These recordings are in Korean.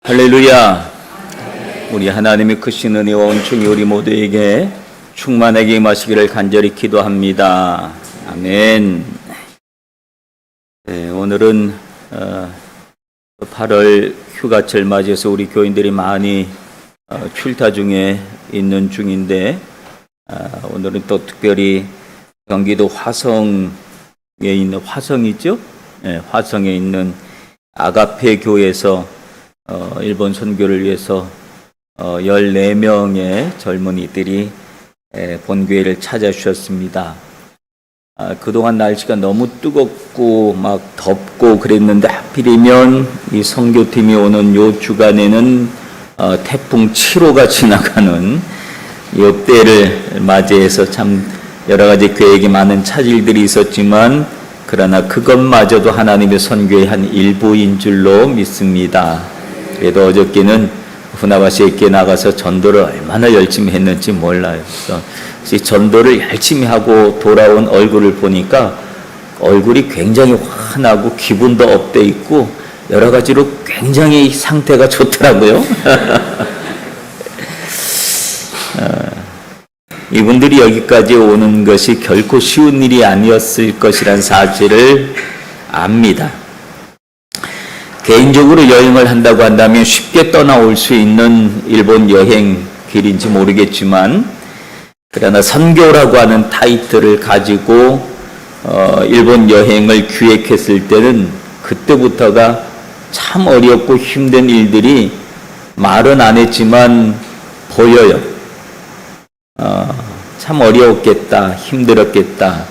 할렐루야. 우리 하나님의 크신 은혜와 온충이 우리 모두에게 충만하게 임하시기를 간절히 기도합니다. 아멘. 네, 오늘은 8월 휴가철 맞이해서 우리 교인들이 많이 출타 중에 있는 중인데, 오늘은 또 특별히 경기도 화성에 있는 화성이죠? 네, 화성에 있는 아가페 교회에서 일본 선교를 위해서 14명의 젊은이들이 본교회를 찾아주셨습니다. 그동안 날씨가 너무 뜨겁고 막 덥고 그랬는데 하필이면 이 선교팀이 오는 요 주간에는 태풍 7호가 지나가는 이때를 맞이해서 참 여러 가지 계획이 많은 차질들이 있었지만, 그러나 그것마저도 하나님의 선교의 한 일부인 줄로 믿습니다. 그래도 어저께는 후나바시에 나가서 전도를 얼마나 열심히 했는지 몰라요. 그래서 전도를 열심히 하고 돌아온 얼굴을 보니까 얼굴이 굉장히 환하고 기분도 업돼 있고 여러 가지로 굉장히 상태가 좋더라고요. 이분들이 여기까지 오는 것이 결코 쉬운 일이 아니었을 것이란 사실을 압니다. 개인적으로 여행을 한다고 한다면 쉽게 떠나올 수 있는 일본 여행 길인지 모르겠지만, 그러나 선교라고 하는 타이틀을 가지고 일본 여행을 기획했을 때는 그때부터가 참 어렵고 힘든 일들이 말은 안 했지만 보여요. 참 어려웠겠다, 힘들었겠다,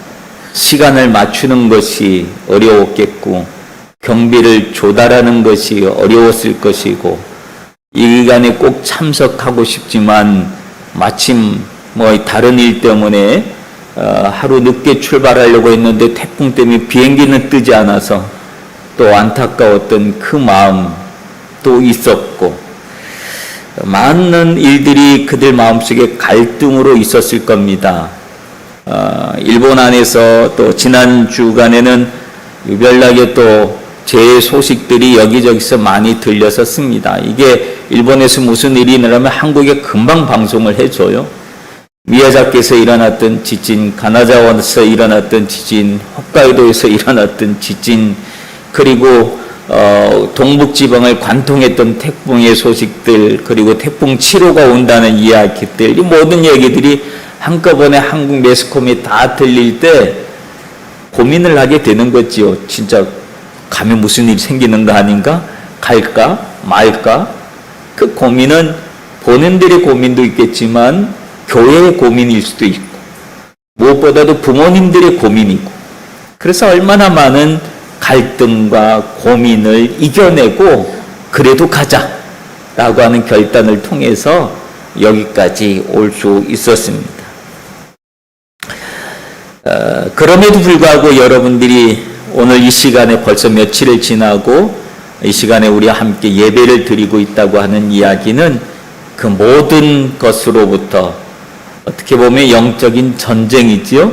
시간을 맞추는 것이 어려웠겠고, 경비를 조달하는 것이 어려웠을 것이고, 이 기간에 꼭 참석하고 싶지만 마침 다른 일 때문에 하루 늦게 출발하려고 했는데 태풍 때문에 비행기는 뜨지 않아서 또 안타까웠던 그 마음도 있었고, 많은 일들이 그들 마음속에 갈등으로 있었을 겁니다. 일본 안에서 또 지난 주간에는 유별나게 또 제 소식들이 여기저기서 많이 들렸었습니다. 이게 일본에서 무슨 일이 일어나면 한국에 금방 방송을 해줘요. 미야자키에서 일어났던 지진, 가나자와에서 일어났던 지진, 홋카이도에서 일어났던 지진, 그리고 동북지방을 관통했던 태풍의 소식들, 그리고 태풍 7호가 온다는 이야기들, 이 모든 얘기들이 한꺼번에 한국 매스컴에 다 들릴 때 고민을 하게 되는 거지요. 진짜 가면 무슨 일이 생기는 거 아닌가? 갈까? 말까? 그 고민은 본인들의 고민도 있겠지만 교회의 고민일 수도 있고, 무엇보다도 부모님들의 고민이고, 그래서 얼마나 많은 갈등과 고민을 이겨내고 그래도 가자라고 하는 결단을 통해서 여기까지 올 수 있었습니다. 그럼에도 불구하고 여러분들이 오늘 이 시간에 벌써 며칠을 지나고 이 시간에 우리와 함께 예배를 드리고 있다고 하는 이야기는 그 모든 것으로부터 어떻게 보면 영적인 전쟁이지요.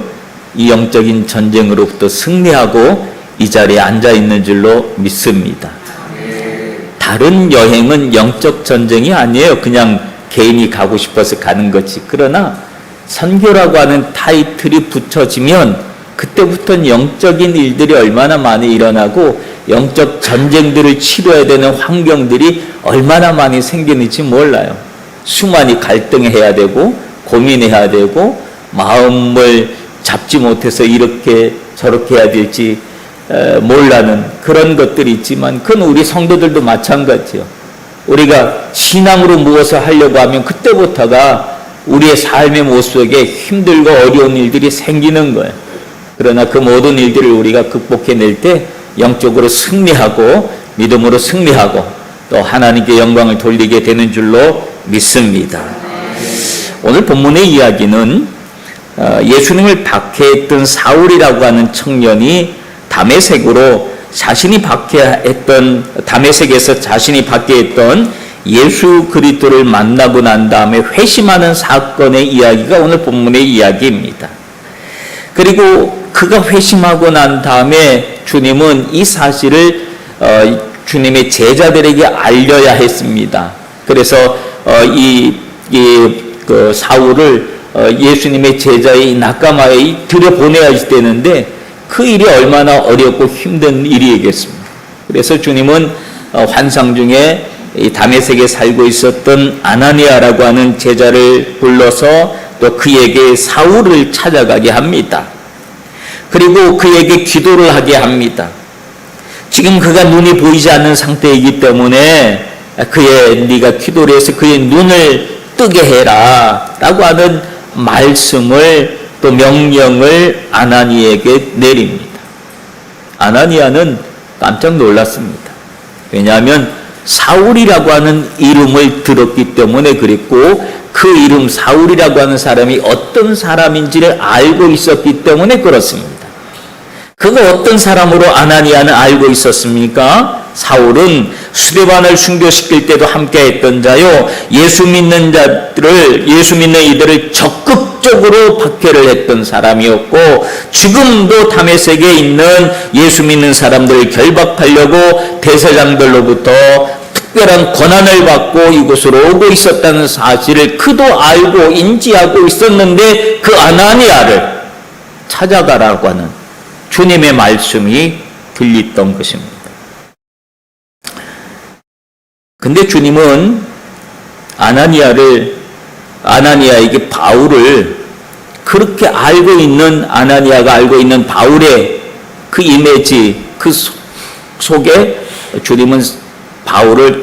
이 영적인 전쟁으로부터 승리하고 이 자리에 앉아 있는 줄로 믿습니다. 다른 여행은 영적 전쟁이 아니에요. 그냥 개인이 가고 싶어서 가는 거지. 그러나 선교라고 하는 타이틀이 붙여지면 그때부터는 영적인 일들이 얼마나 많이 일어나고 영적 전쟁들을 치러야 되는 환경들이 얼마나 많이 생기는지 몰라요. 수많이 갈등해야 되고 고민해야 되고 마음을 잡지 못해서 이렇게 저렇게 해야 될지 몰라는 그런 것들이 있지만, 그건 우리 성도들도 마찬가지요. 우리가 신앙으로 무엇을 하려고 하면 그때부터가 우리의 삶의 모습 속에 힘들고 어려운 일들이 생기는 거예요. 그러나 그 모든 일들을 우리가 극복해낼 때 영적으로 승리하고 믿음으로 승리하고 또 하나님께 영광을 돌리게 되는 줄로 믿습니다. 오늘 본문의 이야기는 예수님을 박해했던 사울이라고 하는 청년이 다메섹에서 자신이 박해했던 예수 그리스도를 만나고 난 다음에 회심하는 사건의 이야기가 오늘 본문의 이야기입니다. 그리고 그가 회심하고 난 다음에 주님은 이 사실을 주님의 제자들에게 알려야 했습니다. 그래서 그 사울을 예수님의 제자의 낙가마에 들여보내야 되는데 그 일이 얼마나 어렵고 힘든 일이겠습니까? 그래서 주님은 환상 중에 다메섹에 살고 있었던 아나니아라고 하는 제자를 불러서 또 그에게 사울을 찾아가게 합니다. 그리고 그에게 기도를 하게 합니다. 지금 그가 눈이 보이지 않는 상태이기 때문에 네가 기도를 해서 그의 눈을 뜨게 해라 라고 하는 말씀을 또 명령을 아나니아에게 내립니다. 아나니아는 깜짝 놀랐습니다. 왜냐하면 사울이라고 하는 이름을 들었기 때문에 그랬고 그 이름 사울이라고 하는 사람이 어떤 사람인지를 알고 있었기 때문에 그렇습니다. 그가 어떤 사람으로 아나니아는 알고 있었습니까? 사울은 스데반을 순교시킬 때도 함께했던 자요, 예수 믿는 이들을 적극적으로 박해를 했던 사람이었고, 지금도 다메섹에 있는 예수 믿는 사람들을 결박하려고 대제사장들로부터 특별한 권한을 받고 이곳으로 오고 있었다는 사실을 그도 알고 인지하고 있었는데 그 아나니아를 찾아가라고 하는 주님의 말씀이 들렸던 것입니다. 근데 주님은 아나니아에게 바울을, 그렇게 알고 있는 아나니아가 알고 있는 바울의 그 이미지, 그 속에 주님은 사울을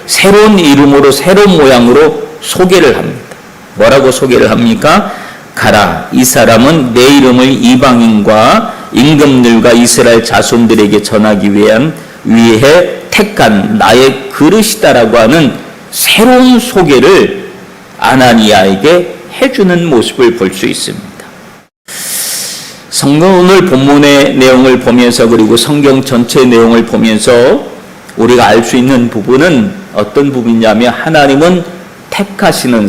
새로운 이름으로, 새로운 모양으로 소개를 합니다. 뭐라고 소개를 합니까? 가라, 이 사람은 내 이름을 이방인과 임금들과 이스라엘 자손들에게 전하기 위해 택한 나의 그릇이다라고 하는 새로운 소개를 아나니아에게 해주는 모습을 볼 수 있습니다. 성경 오늘 본문의 내용을 보면서, 그리고 성경 전체 내용을 보면서 우리가 알 수 있는 부분은 어떤 부분이냐면, 하나님은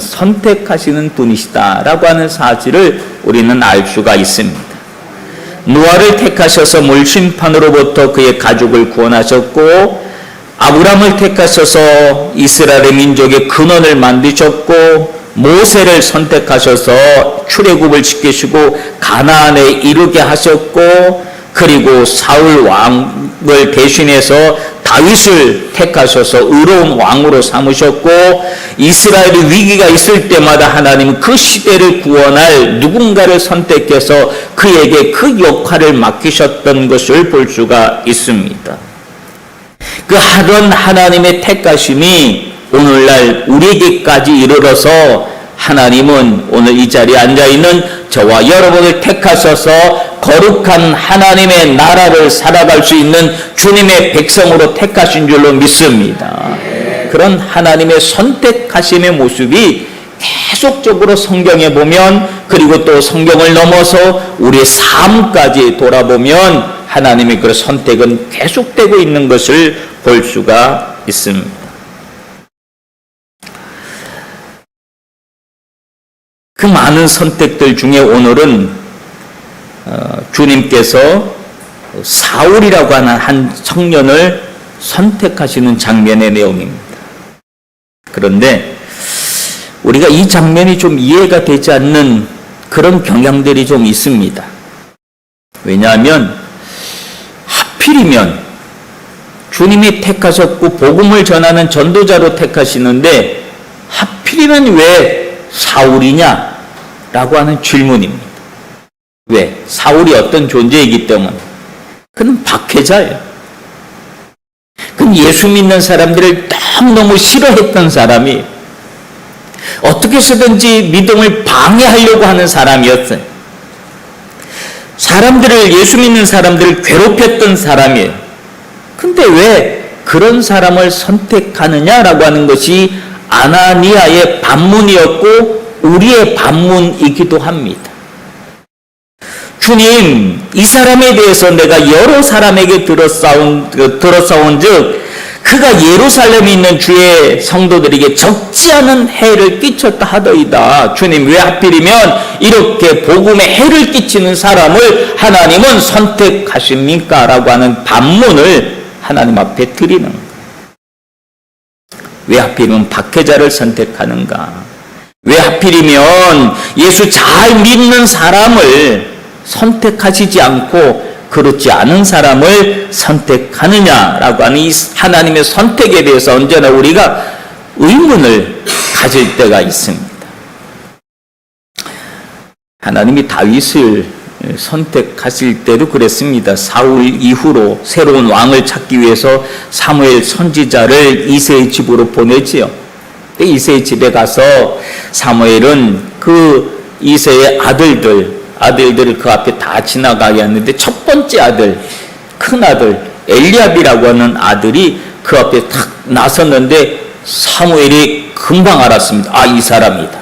선택하시는 분이시다라고 하는 사실을 우리는 알 수가 있습니다. 노아를 택하셔서 물심판으로부터 그의 가족을 구원하셨고, 아브람을 택하셔서 이스라엘의 민족의 근원을 만드셨고, 모세를 선택하셔서 출애굽을 지키시고 가나안에 이르게 하셨고, 그리고 사울 왕을 대신해서 다윗을 택하셔서 의로운 왕으로 삼으셨고, 이스라엘의 위기가 있을 때마다 하나님은 그 시대를 구원할 누군가를 선택해서 그에게 그 역할을 맡기셨던 것을 볼 수가 있습니다. 그 하나님의 택하심이 오늘날 우리에게까지 이르러서 하나님은 오늘 이 자리에 앉아있는 저와 여러분을 택하셔서 거룩한 하나님의 나라를 살아갈 수 있는 주님의 백성으로 택하신 줄로 믿습니다. 그런 하나님의 선택하심의 모습이 계속적으로 성경에 보면, 그리고 또 성경을 넘어서 우리의 삶까지 돌아보면 하나님의 그 선택은 계속되고 있는 것을 볼 수가 있습니다. 그 많은 선택들 중에 오늘은 주님께서 사울이라고 하는 한 청년을 선택하시는 장면의 내용입니다. 그런데 우리가 이 장면이 좀 이해가 되지 않는 그런 경향들이 좀 있습니다. 왜냐하면 하필이면 주님이 택하셨고 복음을 전하는 전도자로 택하시는데 하필이면 왜 사울이냐? 라고 하는 질문입니다. 왜? 사울이 어떤 존재이기 때문에. 그는 박해자예요. 그는 예수 믿는 사람들을 너무 싫어했던 사람이에요. 어떻게 해서든지 믿음을 방해하려고 하는 사람이었어요. 예수 믿는 사람들을 괴롭혔던 사람이에요. 근데 왜 그런 사람을 선택하느냐라고 하는 것이 아나니아의 반문이었고 우리의 반문이기도 합니다. 주님, 이 사람에 대해서 내가 여러 사람에게 들었사온 즉 그가 예루살렘에 있는 주의 성도들에게 적지 않은 해를 끼쳤다 하더이다. 주님, 왜 하필이면 이렇게 복음에 해를 끼치는 사람을 하나님은 선택하십니까? 라고 하는 반문을 하나님 앞에 드리는 거예요. 왜 하필이면 박해자를 선택하는가? 왜 하필이면 예수 잘 믿는 사람을 선택하시지 않고 그렇지 않은 사람을 선택하느냐라고 하는 이 하나님의 선택에 대해서 언제나 우리가 의문을 가질 때가 있습니다. 하나님이 다윗을 선택하실 때도 그랬습니다. 사울 이후로 새로운 왕을 찾기 위해서 사무엘 선지자를 이새의 집으로 보내지요. 이새의 집에 가서 사무엘은 그 이새의 아들들을 그 앞에 다 지나가게 했는데 첫 번째 아들, 큰 아들 엘리압이라고 하는 아들이 그 앞에 탁 나섰는데 사무엘이 금방 알았습니다. 아, 이 사람이다.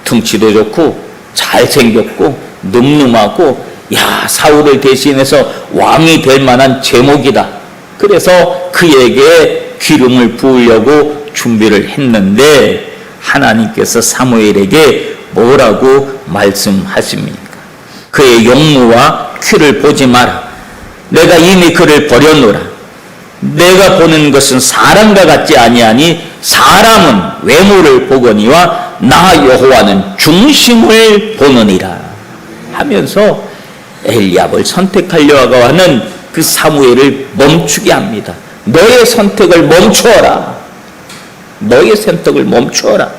등치도 좋고 잘생겼고 늠름하고 야, 사울을 대신해서 왕이 될 만한 제목이다. 그래서 그에게 기름을 부으려고 준비를 했는데 하나님께서 사무엘에게 뭐라고 말씀하십니까? 그의 용모와 키를 보지 마라. 내가 이미 그를 버려놓으라. 내가 보는 것은 사람과 같지 아니하니 사람은 외모를 보거니와 나 여호와는 중심을 보느니라 하면서 엘리압을 선택하려고 하는 그 사무엘을 멈추게 합니다. 너의 선택을 멈추어라. 너의 선택을 멈추어라.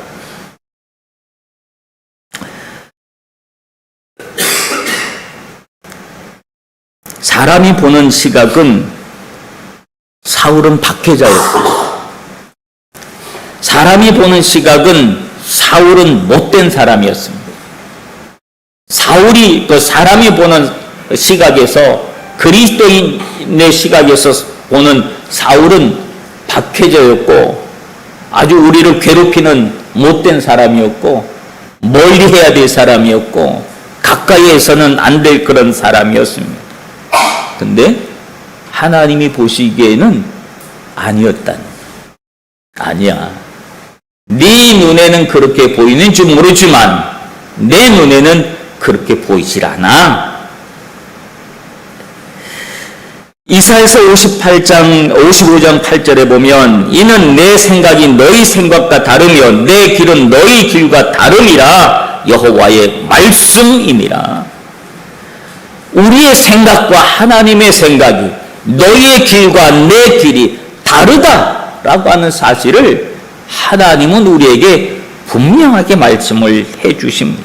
사람이 보는 시각은 사울은 박해자였고, 사람이 보는 시각은 사울은 못된 사람이었습니다. 사람이 보는 시각에서, 그리스도인의 시각에서 보는 사울은 박해자였고 아주 우리를 괴롭히는 못된 사람이었고 멀리 해야 될 사람이었고 가까이에서는 안 될 그런 사람이었습니다. 근데 하나님이 보시기에는 아니었다는 거예요. 아니야. 네 눈에는 그렇게 보이는지 모르지만 내 눈에는 그렇게 보이질 않아. 이사야서 55장 8절에 보면 이는 내 생각이 너희 생각과 다르며 내 길은 너희 길과 다름이라 여호와의 말씀이니라. 우리의 생각과 하나님의 생각이, 너희의 길과 내 길이 다르다라고 하는 사실을 하나님은 우리에게 분명하게 말씀을 해 주십니다.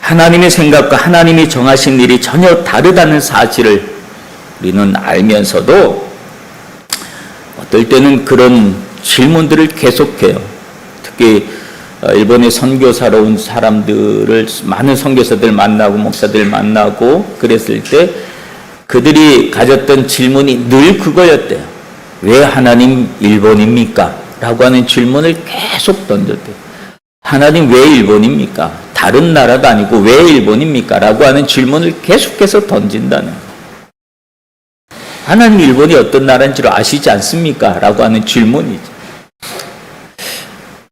하나님의 생각과 하나님이 정하신 일이 전혀 다르다는 사실을 우리는 알면서도 어떨 때는 그런 질문들을 계속해요. 특히 일본에 선교사로 온 사람들을, 많은 선교사들 만나고 목사들 만나고 그랬을 때 그들이 가졌던 질문이 늘 그거였대요. 왜 하나님 일본입니까? 라고 하는 질문을 계속 던졌대요. 하나님 왜 일본입니까? 다른 나라도 아니고 왜 일본입니까? 라고 하는 질문을 계속해서 던진다는 거예요. 하나님 일본이 어떤 나라인지를 아시지 않습니까? 라고 하는 질문이죠.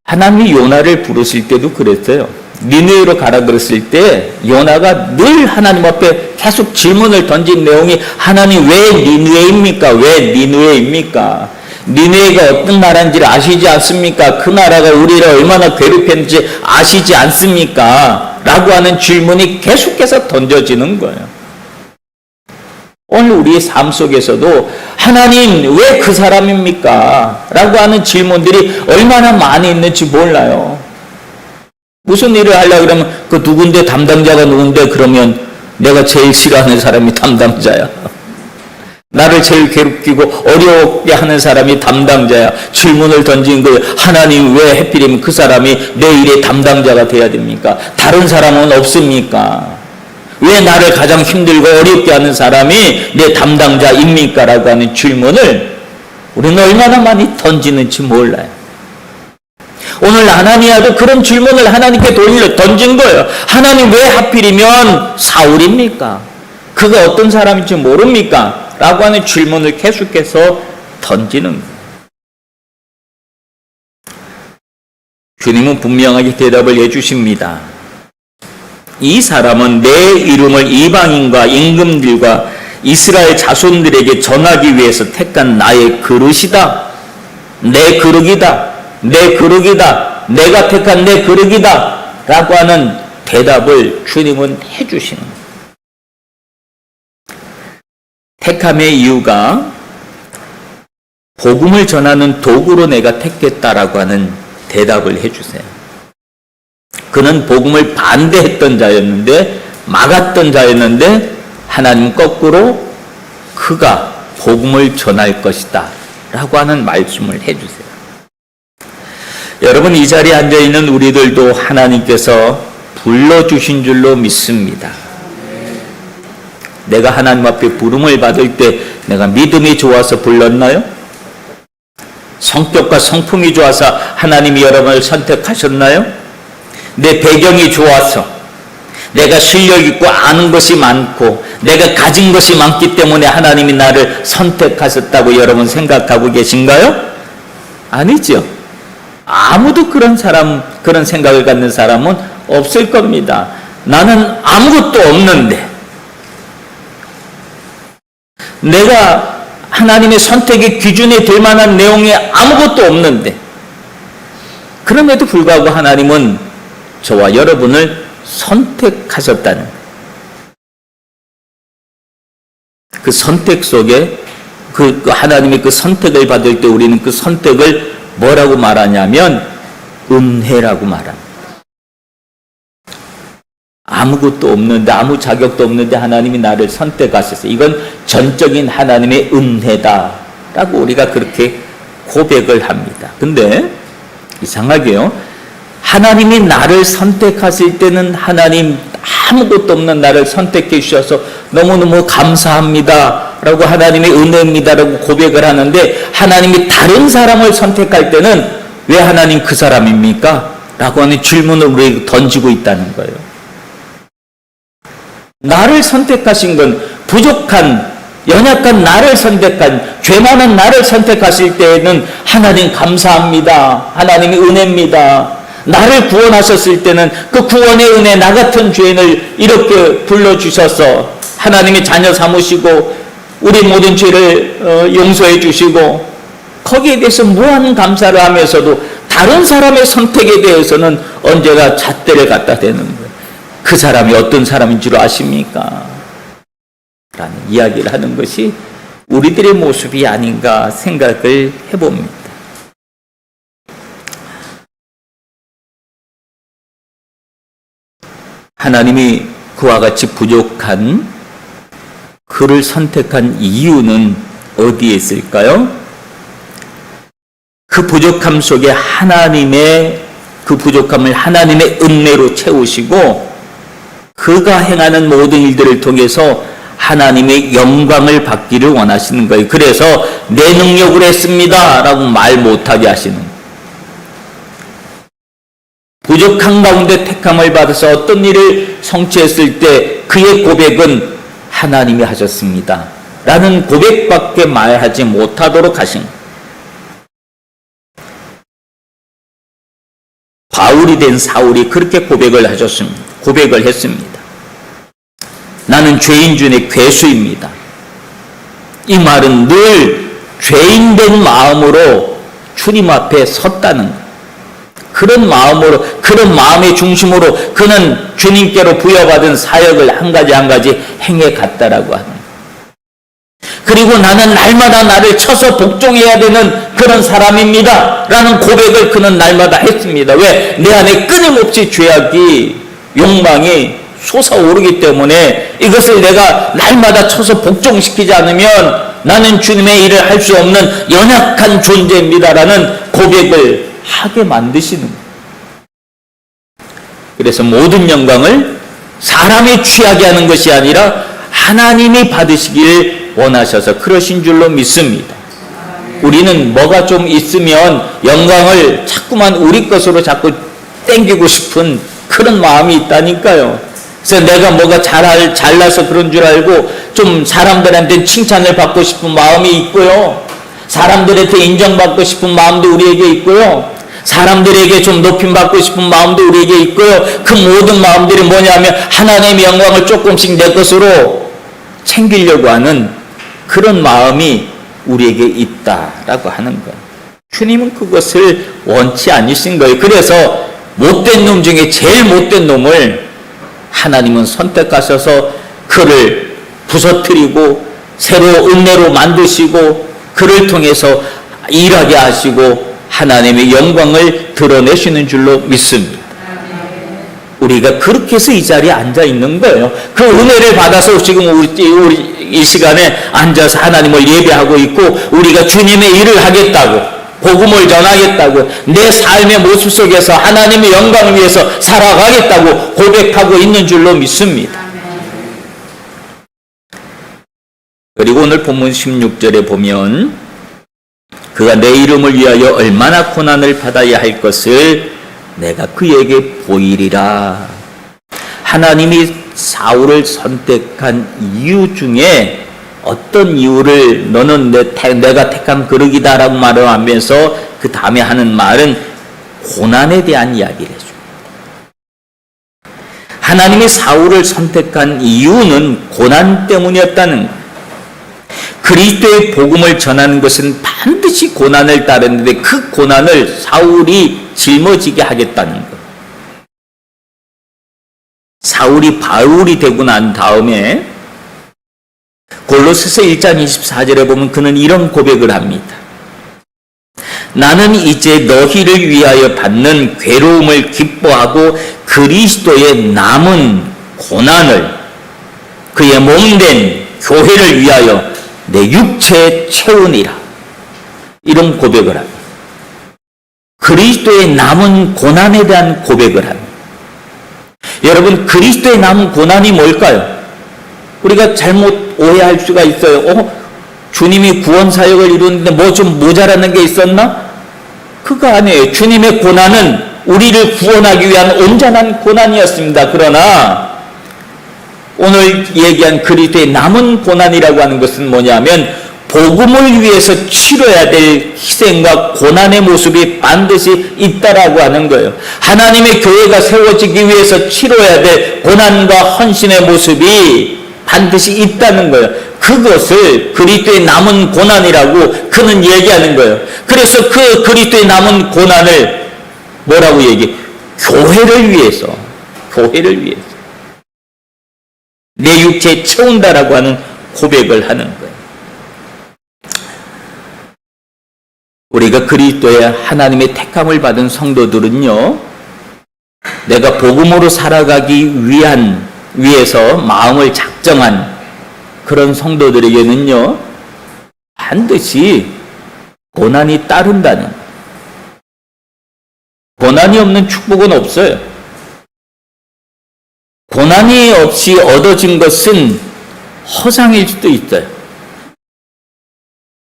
하나님이 요나를 부르실 때도 그랬어요. 니느웨로 가라 그랬을 때 요나가 늘 하나님 앞에 계속 질문을 던진 내용이 하나님 왜 니느웨입니까? 왜 니느웨입니까? 니느웨가 어떤 나라인지를 아시지 않습니까? 그 나라가 우리를 얼마나 괴롭혔는지 아시지 않습니까? 라고 하는 질문이 계속해서 던져지는 거예요. 오늘 우리의 삶 속에서도 하나님 왜 그 사람입니까? 라고 하는 질문들이 얼마나 많이 있는지 몰라요. 무슨 일을 하려고 그러면 그 누군데 담당자가 누군데 그러면 내가 제일 싫어하는 사람이 담당자야. 나를 제일 괴롭히고 어렵게 하는 사람이 담당자야. 질문을 던진 거예요. 하나님 왜 하필이면 그 사람이 내 일의 담당자가 돼야 됩니까? 다른 사람은 없습니까? 왜 나를 가장 힘들고 어렵게 하는 사람이 내 담당자입니까? 라고 하는 질문을 우리는 얼마나 많이 던지는지 몰라요. 오늘 아나니아도 그런 질문을 하나님께 던진 거예요. 하나님 왜 하필이면 사울입니까? 그가 어떤 사람인지 모릅니까? 라고 하는 질문을 계속해서 던지는 거예요. 주님은 분명하게 대답을 해주십니다. 이 사람은 내 이름을 이방인과 임금들과 이스라엘 자손들에게 전하기 위해서 택한 나의 그릇이다. 내 그릇이다. 내 그릇이다. 내가 택한 내 그릇이다. 라고 하는 대답을 주님은 해주시는 거예요. 택함의 이유가 복음을 전하는 도구로 내가 택했다라고 하는 대답을 해주세요. 그는 복음을 반대했던 자였는데, 막았던 자였는데, 하나님 거꾸로 그가 복음을 전할 것이다 라고 하는 말씀을 해주세요. 여러분, 이 자리에 앉아있는 우리들도 하나님께서 불러주신 줄로 믿습니다. 내가 하나님 앞에 부름을 받을 때 내가 믿음이 좋아서 불렀나요? 성격과 성품이 좋아서 하나님이 여러분을 선택하셨나요? 내 배경이 좋아서, 내가 실력 있고 아는 것이 많고 내가 가진 것이 많기 때문에 하나님이 나를 선택하셨다고 여러분 생각하고 계신가요? 아니죠. 아무도 그런 생각을 갖는 사람은 없을 겁니다. 나는 아무것도 없는데, 내가 하나님의 선택의 기준이 될 만한 내용이 아무것도 없는데, 그럼에도 불구하고 하나님은 저와 여러분을 선택하셨다는 그 선택 속에 그 하나님의 그 선택을 받을 때 우리는 그 선택을 뭐라고 말하냐면 은혜라고 말합니다. 아무것도 없는데, 아무 자격도 없는데 하나님이 나를 선택하셨어요. 이건 전적인 하나님의 은혜다라고 우리가 그렇게 고백을 합니다. 근데 이상하게요, 하나님이 나를 선택하실 때는 하나님 아무것도 없는 나를 선택해 주셔서 너무너무 감사합니다 라고 하나님의 은혜입니다 라고 고백을 하는데, 하나님이 다른 사람을 선택할 때는 왜 하나님 그 사람입니까? 라고 하는 질문을 우리에게 던지고 있다는 거예요. 나를 선택하신 건 부족한, 연약한 나를 선택한, 죄 많은 나를 선택하실 때에는 하나님 감사합니다, 하나님의 은혜입니다. 나를 구원하셨을 때는 그 구원의 은혜, 나 같은 죄인을 이렇게 불러주셔서 하나님의 자녀 삼으시고 우리 모든 죄를 용서해 주시고, 거기에 대해서 무한 감사를 하면서도 다른 사람의 선택에 대해서는 언제가 잣대를 갖다 대는 거예요. 그 사람이 어떤 사람인 줄 아십니까? 라는 이야기를 하는 것이 우리들의 모습이 아닌가 생각을 해봅니다. 하나님이 그와 같이 부족한 그를 선택한 이유는 어디에 있을까요? 그 부족함 속에 그 부족함을 하나님의 은혜로 채우시고, 그가 행하는 모든 일들을 통해서 하나님의 영광을 받기를 원하시는 거예요. 그래서 내 능력으로 했습니다 라고 말 못하게 하시는 거예요. 부족한 가운데 택함을 받아서 어떤 일을 성취했을 때 그의 고백은 하나님이 하셨습니다 라는 고백밖에 말하지 못하도록 하신 거예요. 바울이 된 사울이 그렇게 고백을 했습니다. 나는 죄인 중에 괴수입니다. 이 말은 늘 죄인된 마음으로 주님 앞에 섰다는 거예요. 그런 마음으로, 그런 마음의 중심으로 그는 주님께로 부여받은 사역을 한 가지 행해 갔다라고 하는 거예요. 그리고 나는 날마다 나를 쳐서 복종해야 되는 그런 사람입니다 라는 고백을 그는 날마다 했습니다. 왜? 내 안에 끊임없이 죄악이, 욕망이 솟아오르기 때문에 이것을 내가 날마다 쳐서 복종시키지 않으면 나는 주님의 일을 할 수 없는 연약한 존재입니다라는 고백을 하게 만드시는 거예요. 그래서 모든 영광을 사람이 취하게 하는 것이 아니라 하나님이 받으시길 원하셔서 그러신 줄로 믿습니다. 우리는 뭐가 좀 있으면 영광을 자꾸만 우리 것으로 자꾸 땡기고 싶은 그런 마음이 있다니까요. 그래서 내가 뭐가 잘나서 그런 줄 알고 좀 사람들한테 칭찬을 받고 싶은 마음이 있고요. 사람들한테 인정받고 싶은 마음도 우리에게 있고요. 사람들에게 좀 높임받고 싶은 마음도 우리에게 있고요. 그 모든 마음들이 뭐냐면 하나님의 영광을 조금씩 내 것으로 챙기려고 하는 그런 마음이 우리에게 있다라고 하는 거예요. 주님은 그것을 원치 않으신 거예요. 그래서 못된 놈 중에 제일 못된 놈을 하나님은 선택하셔서 그를 부서뜨리고 새로 은혜로 만드시고 그를 통해서 일하게 하시고 하나님의 영광을 드러내시는 줄로 믿습니다. 우리가 그렇게 해서 이 자리에 앉아 있는 거예요. 그 은혜를 받아서 지금 우리 이 시간에 앉아서 하나님을 예배하고 있고 우리가 주님의 일을 하겠다고 복음을 전하겠다고 내 삶의 모습 속에서 하나님의 영광을 위해서 살아가겠다고 고백하고 있는 줄로 믿습니다. 그리고 오늘 본문 16절에 보면 그가 내 이름을 위하여 얼마나 고난을 받아야 할 것을 내가 그에게 보이리라. 하나님이 사울을 선택한 이유 중에 어떤 이유를 너는 내가 택한 그릇이다라고 말을 하면서 그 다음에 하는 말은 고난에 대한 이야기를 해줍니다. 하나님이 사울을 선택한 이유는 고난 때문이었다는 거예요. 그리스도의 복음을 전하는 것은 반드시 고난을 따르는데 그 고난을 사울이 짊어지게 하겠다는 것. 사울이 바울이 되고 난 다음에 골로새서 1장 24절에 보면 그는 이런 고백을 합니다. 나는 이제 너희를 위하여 받는 괴로움을 기뻐하고 그리스도의 남은 고난을 그의 몸된 교회를 위하여 내 육체에 채우니라. 이런 고백을 합니다. 그리스도의 남은 고난에 대한 고백을 합니다. 여러분, 그리스도의 남은 고난이 뭘까요? 우리가 잘못 오해할 수가 있어요. 주님이 구원 사역을 이루는데 뭐 좀 모자라는 게 있었나? 그거 아니에요. 주님의 고난은 우리를 구원하기 위한 온전한 고난이었습니다. 그러나 오늘 얘기한 그리스도의 남은 고난이라고 하는 것은 뭐냐면 복음을 위해서 치러야 될 희생과 고난의 모습이 반드시 있다라고 하는 거예요. 하나님의 교회가 세워지기 위해서 치러야 될 고난과 헌신의 모습이 반드시 있다는 거예요. 그것을 그리스도의 남은 고난이라고 그는 얘기하는 거예요. 그래서 그 그리스도의 남은 고난을 뭐라고 얘기해? 교회를 위해서 내 육체에 채운다라고 하는 고백을 하는 거예요. 우리가 그리스도의 하나님의 택함을 받은 성도들은요, 내가 복음으로 살아가기 위해서 마음을 작정한 그런 성도들에게는요, 반드시 고난이 따른다는 거예요. 고난이 없는 축복은 없어요. 고난이 없이 얻어진 것은 허상일 수도 있어요.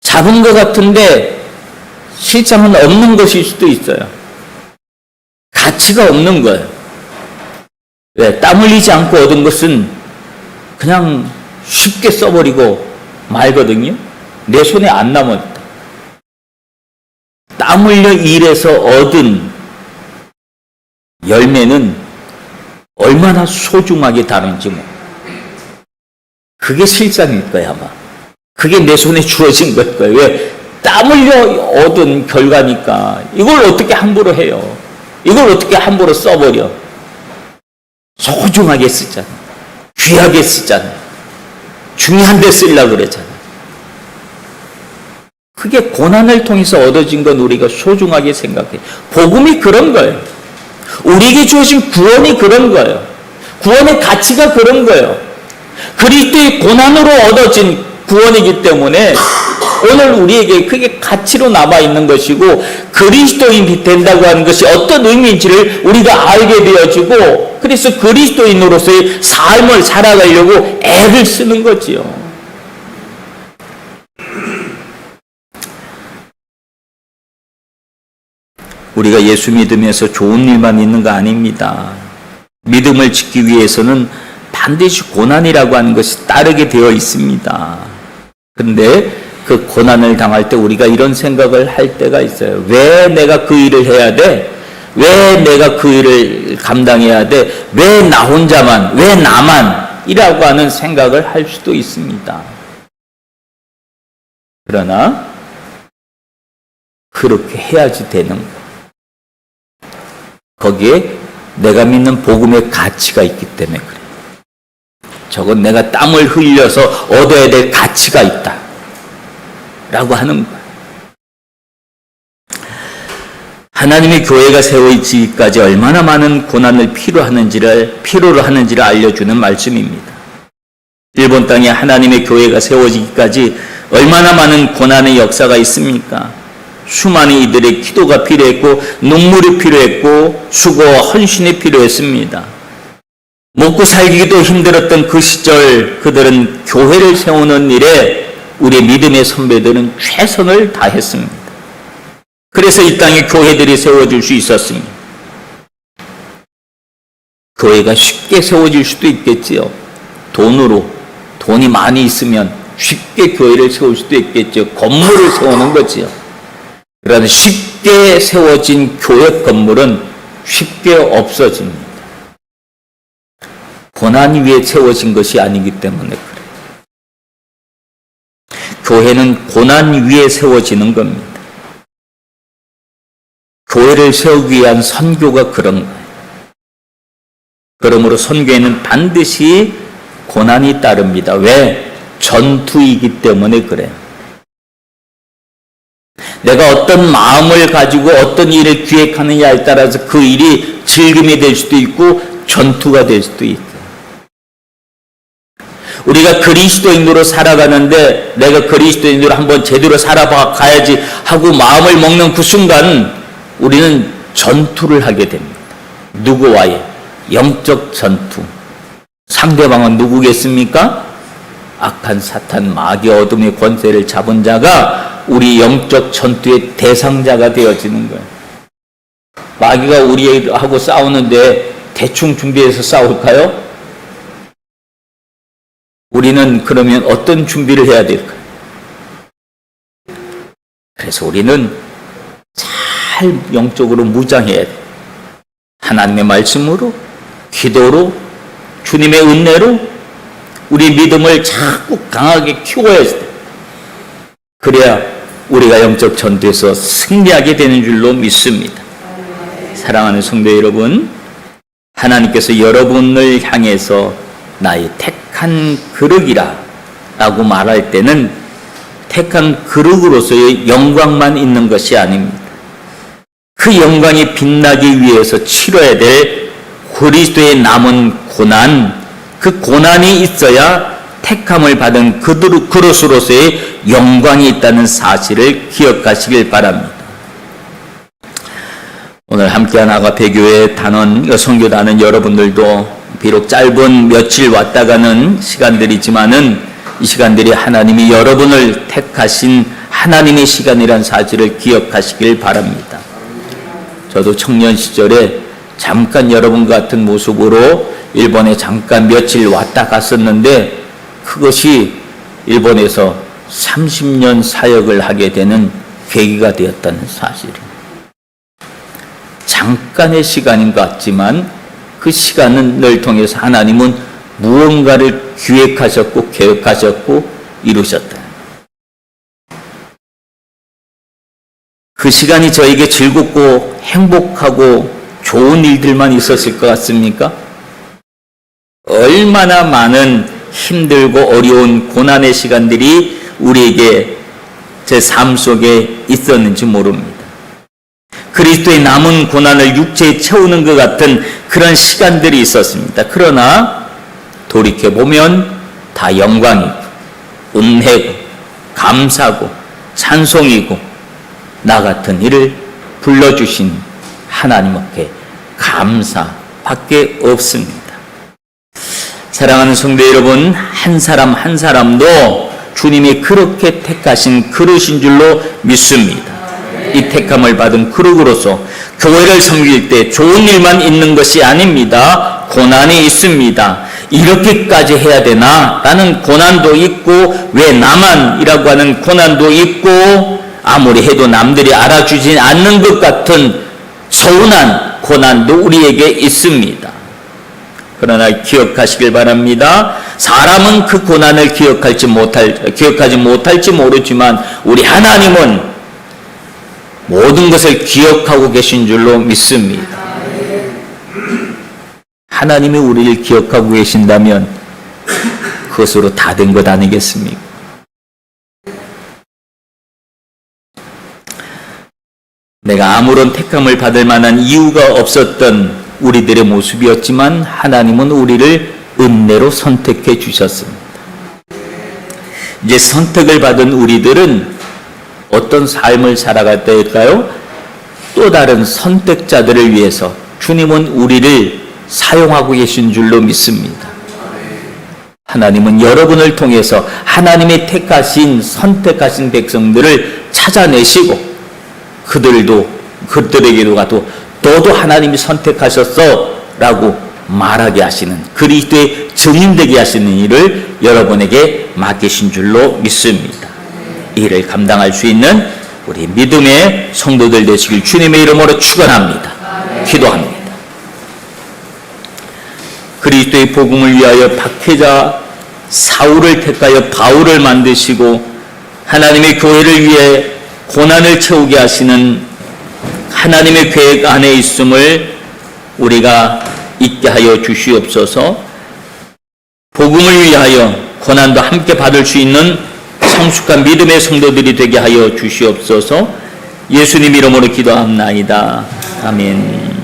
잡은 것 같은데 실상은 없는 것일 수도 있어요. 가치가 없는 거예요. 왜? 땀 흘리지 않고 얻은 것은 그냥 쉽게 써버리고 말거든요. 내 손에 안 남았다. 땀 흘려 일해서 얻은 열매는 얼마나 소중하게 다른지 그게 실상일 거야 아마. 그게 내 손에 주어진 걸 거예요. 왜? 땀 흘려 얻은 결과니까 이걸 어떻게 함부로 해요. 이걸 어떻게 함부로 써버려. 소중하게 쓰잖아. 귀하게 쓰잖아. 중요한 데 쓰려고 그러잖아. 그게 고난을 통해서 얻어진 건 우리가 소중하게 생각해. 복음이 그런 거예요. 우리에게 주어진 구원이 그런 거예요. 구원의 가치가 그런 거예요. 그리스도의 고난으로 얻어진 구원이기 때문에 오늘 우리에게 그게 가치로 남아있는 것이고 그리스도인이 된다고 하는 것이 어떤 의미인지를 우리가 알게 되어지고 그래서 그리스도인으로서의 삶을 살아가려고 애를 쓰는 거지요. 우리가 예수 믿으면서 좋은 일만 있는 거 아닙니다. 믿음을 지키기 위해서는 반드시 고난이라고 하는 것이 따르게 되어 있습니다. 그런데 그 고난을 당할 때 우리가 이런 생각을 할 때가 있어요. 왜 내가 그 일을 해야 돼? 왜 내가 그 일을 감당해야 돼? 왜 나 혼자만? 왜 나만? 이라고 하는 생각을 할 수도 있습니다. 그러나 그렇게 해야지 되는 거예요. 거기에 내가 믿는 복음의 가치가 있기 때문에 그래요. 저건 내가 땀을 흘려서 얻어야 될 가치가 있다 라고 하는 거예요. 하나님의 교회가 세워지기까지 얼마나 많은 고난을 필요로 하는지를 알려주는 말씀입니다. 일본 땅에 하나님의 교회가 세워지기까지 얼마나 많은 고난의 역사가 있습니까? 수많은 이들의 기도가 필요했고 눈물이 필요했고 수고와 헌신이 필요했습니다. 먹고 살기도 힘들었던 그 시절 그들은 교회를 세우는 일에 우리 믿음의 선배들은 최선을 다했습니다. 그래서 이 땅에 교회들이 세워질 수 있었습니다. 교회가 쉽게 세워질 수도 있겠지요. 돈이 많이 있으면 쉽게 교회를 세울 수도 있겠죠. 건물을 세우는 거지요. 그러나 쉽게 세워진 교회 건물은 쉽게 없어집니다. 고난 위에 세워진 것이 아니기 때문에 그래요. 교회는 고난 위에 세워지는 겁니다. 교회를 세우기 위한 선교가 그런 거예요. 그러므로 선교에는 반드시 고난이 따릅니다. 왜? 전투이기 때문에 그래요. 내가 어떤 마음을 가지고 어떤 일을 기획하느냐에 따라서 그 일이 즐김이 될 수도 있고 전투가 될 수도 있고. 우리가 그리스도인으로 살아가는데 내가 그리스도인으로 한번 제대로 살아가야지 하고 마음을 먹는 그 순간 우리는 전투를 하게 됩니다. 누구와의? 영적 전투. 상대방은 누구겠습니까? 악한 사탄 마귀 어둠의 권세를 잡은 자가 우리 영적 전투의 대상자가 되어지는 거예요. 마귀가 우리하고 싸우는데 대충 준비해서 싸울까요? 우리는 그러면 어떤 준비를 해야 될까요? 그래서 우리는 잘 영적으로 무장해야 돼요. 하나님의 말씀으로, 기도로, 주님의 은혜로 우리 믿음을 자꾸 강하게 키워야 돼요. 그래야 우리가 영적 전투에서 승리하게 되는 줄로 믿습니다. 사랑하는 성도 여러분, 하나님께서 여러분을 향해서 나의 택한 그릇이라 라고 말할 때는 택한 그릇으로서의 영광만 있는 것이 아닙니다. 그 영광이 빛나기 위해서 치러야 될 그리스도의 남은 고난, 그 고난이 있어야 택함을 받은 그릇으로서의 영광이 있다는 사실을 기억하시길 바랍니다. 오늘 함께한 아가페교회 단원, 여성교단은 여러분들도 비록 짧은 며칠 왔다 가는 시간들이지만은 이 시간들이 하나님이 여러분을 택하신 하나님의 시간이란 사실을 기억하시길 바랍니다. 저도 청년 시절에 잠깐 여러분 같은 모습으로 일본에 잠깐 며칠 왔다 갔었는데 그것이 일본에서 30년 사역을 하게 되는 계기가 되었다는 사실입니다. 잠깐의 시간인 것 같지만 그 시간을 통해서 하나님은 무언가를 기획하셨고 계획하셨고 이루셨다. 그 시간이 저에게 즐겁고 행복하고 좋은 일들만 있었을 것 같습니까? 얼마나 많은 힘들고 어려운 고난의 시간들이 우리에게 제 삶 속에 있었는지 모릅니다. 그리스도의 남은 고난을 육체에 채우는 것 같은 그런 시간들이 있었습니다. 그러나 돌이켜보면 다 영광이고 은혜고 감사고 찬송이고 나 같은 이를 불러주신 하나님께 감사밖에 없습니다. 사랑하는 성도 여러분, 한 사람 한 사람도 주님이 그렇게 택하신 그릇인 줄로 믿습니다. 이 택함을 받은 그릇으로서 교회를 섬길 때 좋은 일만 있는 것이 아닙니다. 고난이 있습니다. 이렇게까지 해야 되나? 라는 고난도 있고 왜 나만? 이라고 하는 고난도 있고 아무리 해도 남들이 알아주지 않는 것 같은 서운한 고난도 우리에게 있습니다. 그러나 기억하시길 바랍니다. 사람은 그 고난을 기억하지 못할지 모르지만 우리 하나님은 모든 것을 기억하고 계신 줄로 믿습니다. 하나님이 우리를 기억하고 계신다면 그것으로 다 된 것 아니겠습니까? 내가 아무런 택함을 받을 만한 이유가 없었던 우리들의 모습이었지만 하나님은 우리를 은혜로 선택해 주셨습니다. 이제 선택을 받은 우리들은 어떤 삶을 살아갈 때일까요? 또 다른 선택자들을 위해서 주님은 우리를 사용하고 계신 줄로 믿습니다. 하나님은 여러분을 통해서 하나님의 택하신 선택하신 백성들을 찾아내시고 그들에게도 너도 하나님이 선택하셨어 라고 말하게 하시는 그리스도의 증인되게 하시는 일을 여러분에게 맡기신 줄로 믿습니다. 이 일을 감당할 수 있는 우리 믿음의 성도들 되시길 주님의 이름으로 축원합니다. 기도합니다. 그리스도의 복음을 위하여 박해자 사울을 택하여 바울을 만드시고 하나님의 교회를 위해 고난을 채우게 하시는 하나님의 계획 안에 있음을 우리가 잊게 하여 주시옵소서. 복음을 위하여 고난도 함께 받을 수 있는 성숙한 믿음의 성도들이 되게 하여 주시옵소서. 예수님 이름으로 기도합나이다. 아멘.